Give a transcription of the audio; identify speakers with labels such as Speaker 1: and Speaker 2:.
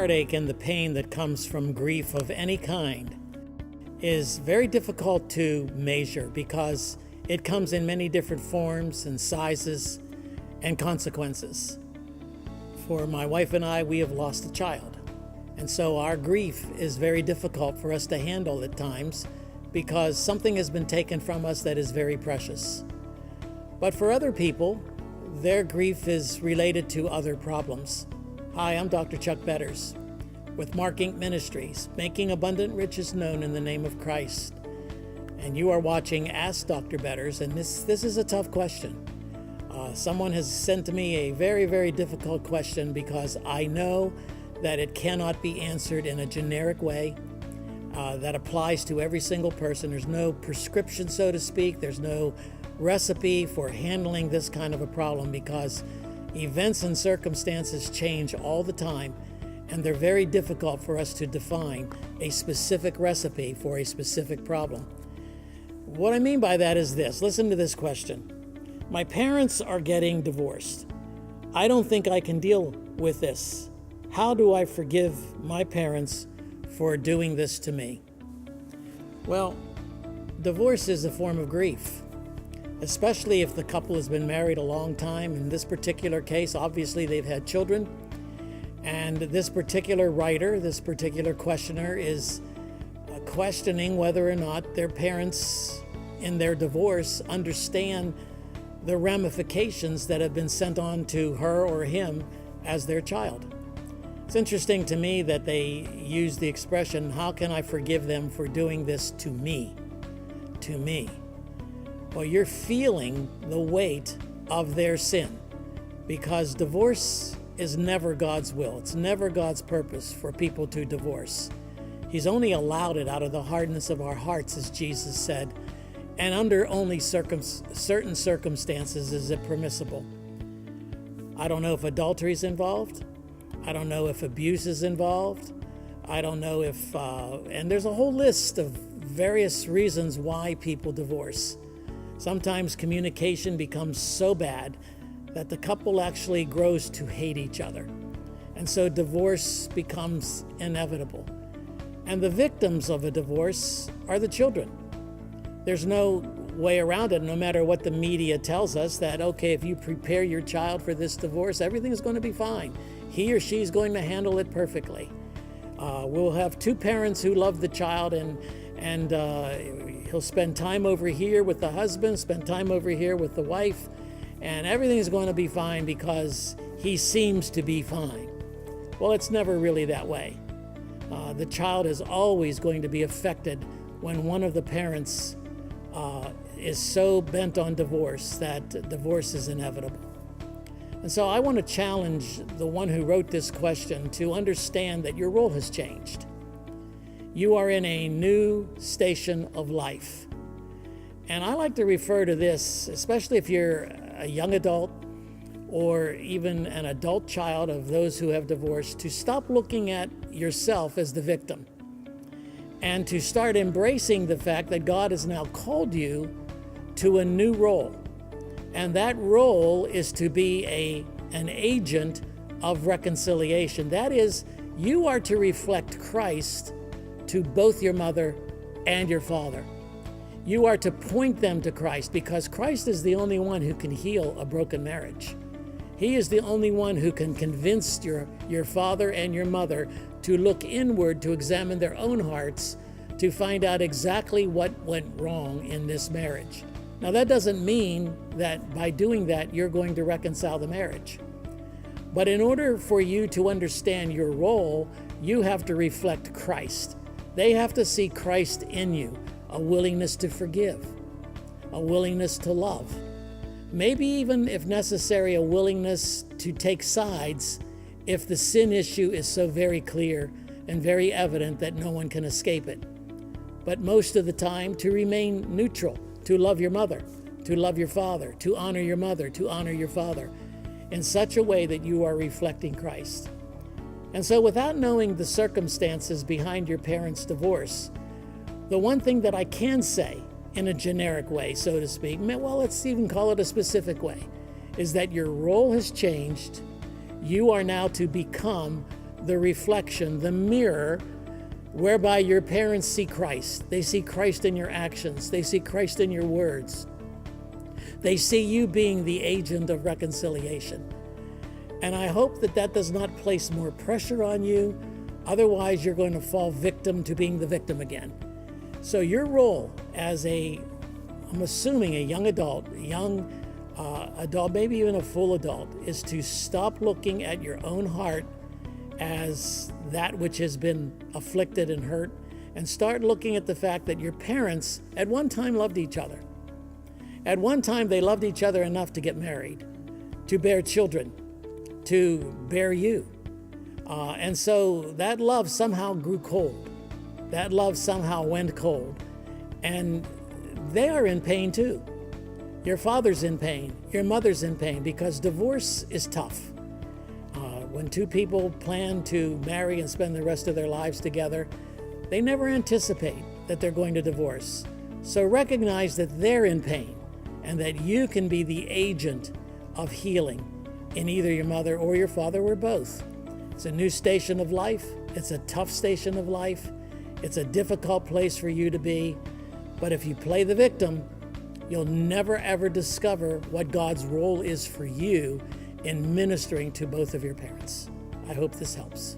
Speaker 1: heartache and the pain that comes from grief of any kind is very difficult to measure because it comes in many different forms and sizes and consequences. For my wife and I, we have lost a child. And so our grief is very difficult for us to handle at times because something has been taken from us that is very precious. But for other people, their grief is related to other problems. Hi, I'm Dr. Chuck Betters with Mark Inc. Ministries, making abundant riches known in the name of Christ. And you are watching Ask Dr. Betters, and this is a tough question. Someone has sent to me a very, very difficult question because I know that it cannot be answered in a generic way that applies to every single person. There's no prescription, so to speak. There's no recipe for handling this kind of a problem because events and circumstances change all the time, and they're very difficult for us to define a specific recipe for a specific problem. What I mean by that is this. Listen to this question. My parents are getting divorced. I don't think I can deal with this. How do I forgive my parents for doing this to me? Well, divorce is a form of grief, especially if the couple has been married a long time. In this particular case, obviously they've had children. And this particular writer, this particular questioner is questioning whether or not their parents in their divorce understand the ramifications that have been sent on to her or him as their child. It's interesting to me that they use the expression, how can I forgive them for doing this to me? To me. Well, you're feeling the weight of their sin because divorce is never God's will. It's never God's purpose for people to divorce. He's only allowed it out of the hardness of our hearts, as Jesus said, and under only certain circumstances is it permissible. I don't know if adultery is involved. I don't know if abuse is involved. I don't know if, and there's a whole list of various reasons why people divorce. Sometimes communication becomes so bad that the couple actually grows to hate each other. And so divorce becomes inevitable. And the victims of a divorce are the children. There's no way around it, no matter what the media tells us, that, okay, if you prepare your child for this divorce, everything's going to be fine. He or she's going to handle it perfectly. We'll have two parents who love the child, and he'll spend time over here with the husband, spend time over here with the wife, and everything's going to be fine because he seems to be fine. Well, it's never really that way. The child is always going to be affected when one of the parents is so bent on divorce that divorce is inevitable. And so I want to challenge the one who wrote this question to understand that your role has changed. You are in a new station of life. And I like to refer to this, especially if you're a young adult or even an adult child of those who have divorced, to stop looking at yourself as the victim and to start embracing the fact that God has now called you to a new role. And that role is to be an agent of reconciliation. That is, you are to reflect Christ to both your mother and your father. You are to point them to Christ because Christ is the only one who can heal a broken marriage. He is the only one who can convince your father and your mother to look inward, to examine their own hearts, to find out exactly what went wrong in this marriage. Now, that doesn't mean that by doing that, you're going to reconcile the marriage. But in order for you to understand your role, you have to reflect Christ. They have to see Christ in you, a willingness to forgive, a willingness to love, maybe even, if necessary, a willingness to take sides if the sin issue is so very clear and very evident that no one can escape it. But most of the time, to remain neutral, to love your mother, to love your father, to honor your mother, to honor your father, in such a way that you are reflecting Christ. And so without knowing the circumstances behind your parents' divorce, the one thing that I can say in a generic way, so to speak, well, let's even call it a specific way, is that your role has changed. You are now to become the reflection, the mirror, whereby your parents see Christ. They see Christ in your actions. They see Christ in your words. They see you being the agent of reconciliation. And I hope that that does not place more pressure on you. Otherwise, you're going to fall victim to being the victim again. So your role as I'm assuming a young adult, maybe even a full adult, is to stop looking at your own heart as that which has been afflicted and hurt, and start looking at the fact that your parents at one time loved each other. At one time, they loved each other enough to get married, to bear children, to bear you. And so that love somehow grew cold. That love somehow went cold. And they are in pain too. Your father's in pain. Your mother's in pain, because divorce is tough. When two people plan to marry and spend the rest of their lives together, they never anticipate that they're going to divorce. So recognize that they're in pain and that you can be the agent of healing in either your mother or your father or both. It's a new station of life. It's a tough station of life. It's a difficult place for you to be. But if you play the victim, you'll never ever discover what God's role is for you in ministering to both of your parents. I hope this helps.